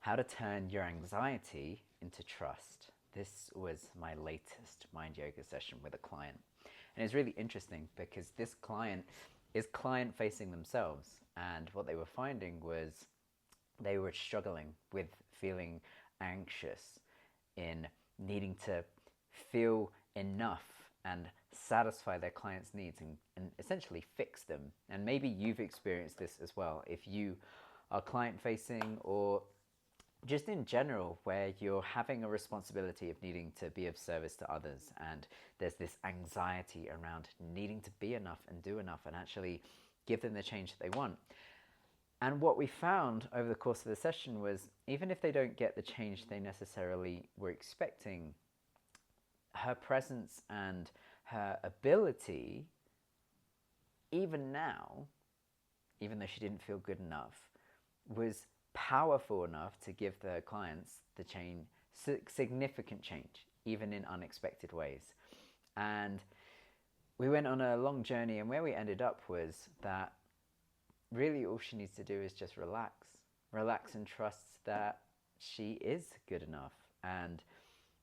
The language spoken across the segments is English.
How to turn your anxiety into trust. This was my latest mind yoga session with a client. And it's really interesting because this client is client facing themselves. And what they were finding was they were struggling with feeling anxious, in needing to feel enough and satisfy their clients' needs and essentially fix them. And maybe you've experienced this as well. If you are client facing, or just in general, where you're having a responsibility of needing to be of service to others, and there's this anxiety around needing to be enough and do enough and actually give them the change that they want. And what we found over the course of the session was, even if they don't get the change they necessarily were expecting, her presence and her ability, even now, even though she didn't feel good enough, was powerful enough to give the clients the change, significant change, even in unexpected ways. And we went on a long journey, and where we ended up was that really all she needs to do is just relax and trust that she is good enough, and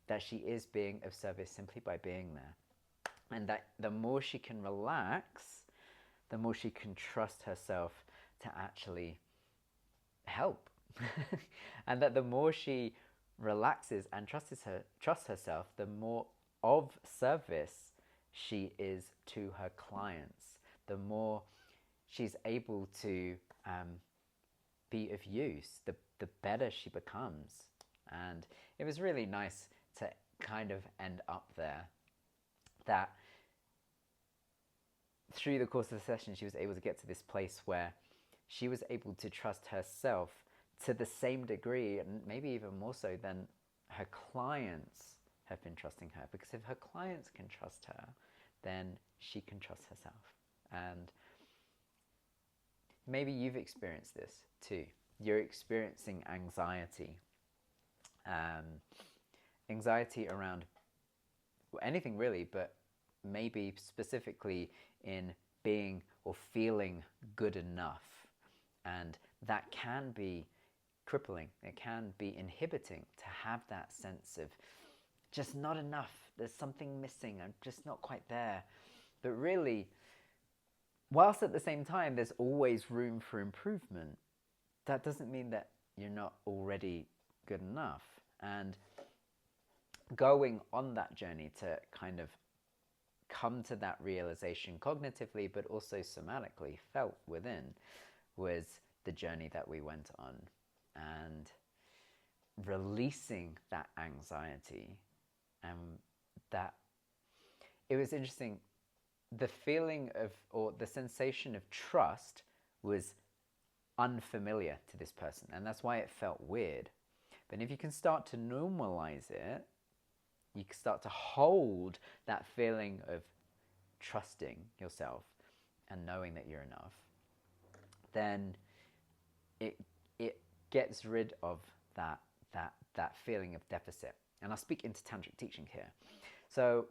that she is being of service simply by being there. And that the more she can relax, the more she can trust herself to actually help. And that the more she relaxes and trusts herself, the more of service she is to her clients, the more she's able to be of use, the better she becomes. And it was really nice to kind of end up there, that through the course of the session she was able to get to this place where she was able to trust herself to the same degree, and maybe even more so than her clients have been trusting her. Because if her clients can trust her, then she can trust herself. And maybe you've experienced this too. You're experiencing anxiety. Anxiety around anything really, but maybe specifically in being or feeling good enough. And that can be crippling. It can be inhibiting to have that sense of just not enough. There's something missing. I'm just not quite there. But really, whilst at the same time there's always room for improvement, that doesn't mean that you're not already good enough. And going on that journey to kind of come to that realization cognitively, but also somatically felt within, was the journey that we went on. And releasing that anxiety, and that it was interesting, the feeling of, or the sensation of trust was unfamiliar to this person, and that's why it felt weird. But if you can start to normalize it, you can start to hold that feeling of trusting yourself and knowing that you're enough, then it gets rid of that feeling of deficit. And I'll speak into tantric teaching here. So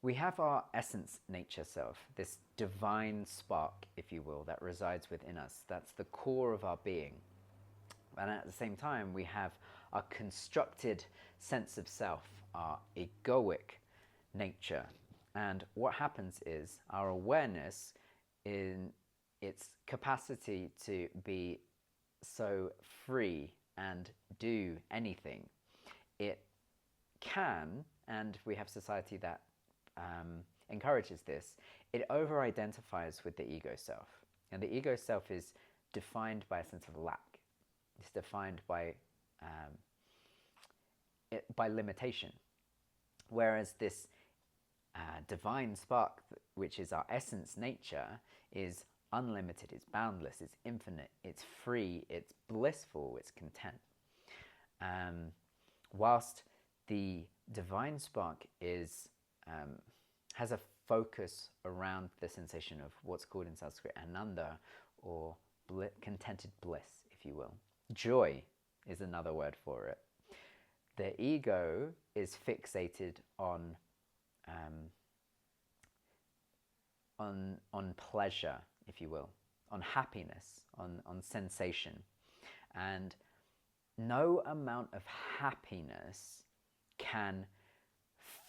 we have our essence nature self, this divine spark, if you will, that resides within us. That's the core of our being. And at the same time, we have our constructed sense of self, our egoic nature. And what happens is our awareness, in its capacity to be so free and do anything, it can, and we have society that encourages this, it over-identifies with the ego self. And the ego self is defined by a sense of lack. It's defined by limitation. Whereas this divine spark, which is our essence nature, is unlimited, it's boundless, it's infinite, it's free, it's blissful, it's content. Whilst the divine spark is has a focus around the sensation of what's called in Sanskrit ananda, or contented bliss, if you will. Joy is another word for it. The ego is fixated on pleasure, if you will, happiness, on sensation. And no amount of happiness can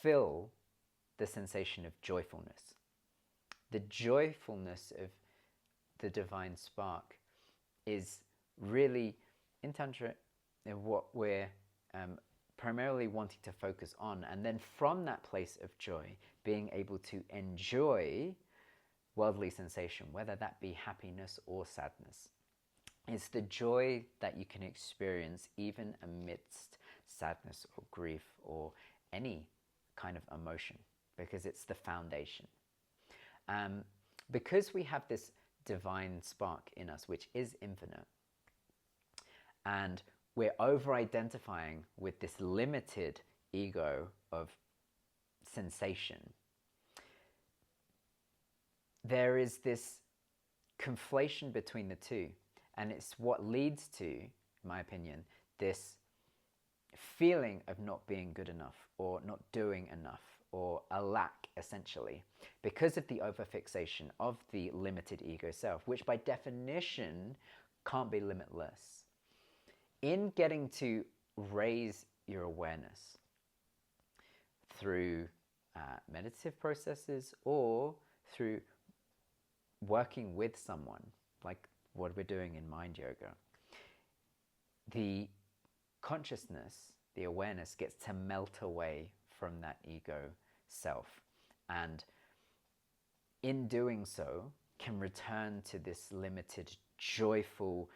fill the sensation of joyfulness. The joyfulness of the divine spark is really, in Tantra, what we're primarily wanting to focus on. And then from that place of joy, being able to enjoy worldly sensation, whether that be happiness or sadness. It's the joy that you can experience even amidst sadness or grief or any kind of emotion, because it's the foundation. Because we have this divine spark in us, which is infinite, and we're over-identifying with this limited ego of sensation, there is this conflation between the two, and it's what leads to, in my opinion, this feeling of not being good enough or not doing enough, or a lack, essentially, because of the overfixation of the limited ego self, which by definition can't be limitless. In getting to raise your awareness through meditative processes or through working with someone, like what we're doing in mind yoga, the consciousness, the awareness gets to melt away from that ego self, and in doing so can return to this limited, joyful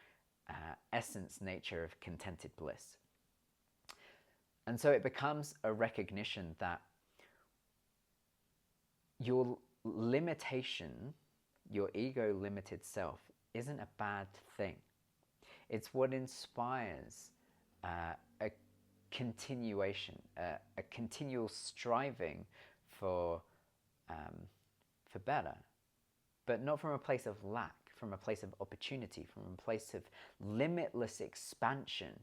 essence nature of contented bliss. And so it becomes a recognition that your limitation, your ego limited self, isn't a bad thing. It's what inspires a continuation, a continual striving for better, but not from a place of lack, from a place of opportunity, from a place of limitless expansion,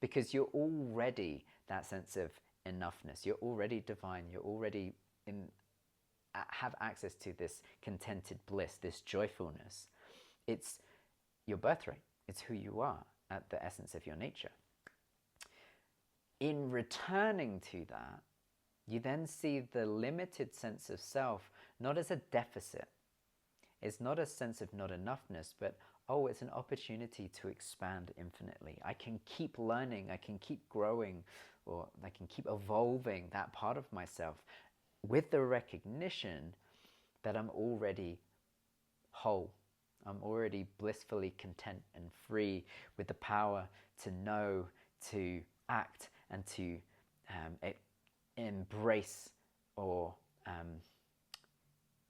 because you're already that sense of enoughness. You're already divine. You're already have access to this contented bliss, this joyfulness. It's your birthright. It's who you are at the essence of your nature. In returning to that, you then see the limited sense of self not as a deficit. It's not a sense of not enoughness, but it's an opportunity to expand infinitely. I can keep learning, I can keep growing, or I can keep evolving that part of myself with the recognition that I'm already whole. I'm already blissfully content and free with the power to know, to act, and to embrace or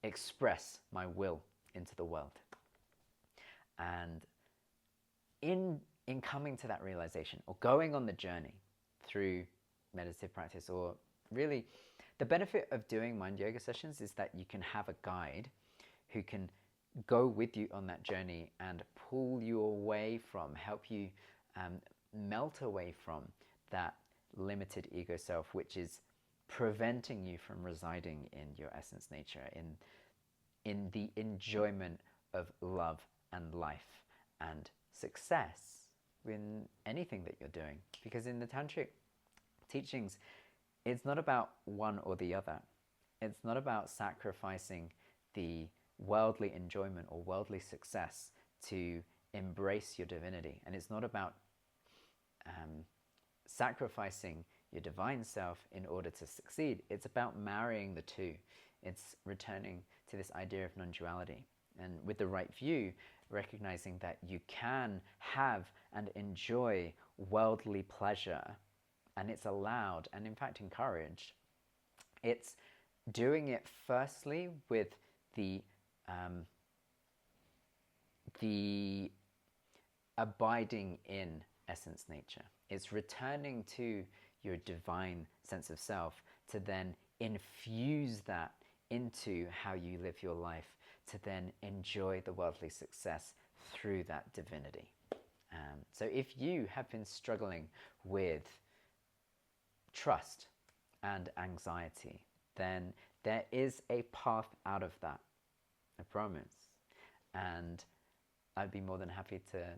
express my will into the world. And in coming to that realization, or going on the journey through meditative practice, or really the benefit of doing mind yoga sessions is that you can have a guide who can go with you on that journey and pull you away from, help you melt away from that limited ego self, which is preventing you from residing in your essence nature, in the enjoyment of love and life and success in anything that you're doing. Because in the tantric teachings, it's not about one or the other. It's not about sacrificing the worldly enjoyment or worldly success to embrace your divinity. And it's not about sacrificing your divine self in order to succeed. It's about marrying the two. It's returning to this idea of non-duality. And with the right view, recognizing that you can have and enjoy worldly pleasure, and it's allowed and in fact encouraged. It's doing it firstly with the abiding in essence nature. It's returning to your divine sense of self to then infuse that into how you live your life, to then enjoy the worldly success through that divinity. So if you have been struggling with trust and anxiety, then there is a path out of that, I promise. And I'd be more than happy to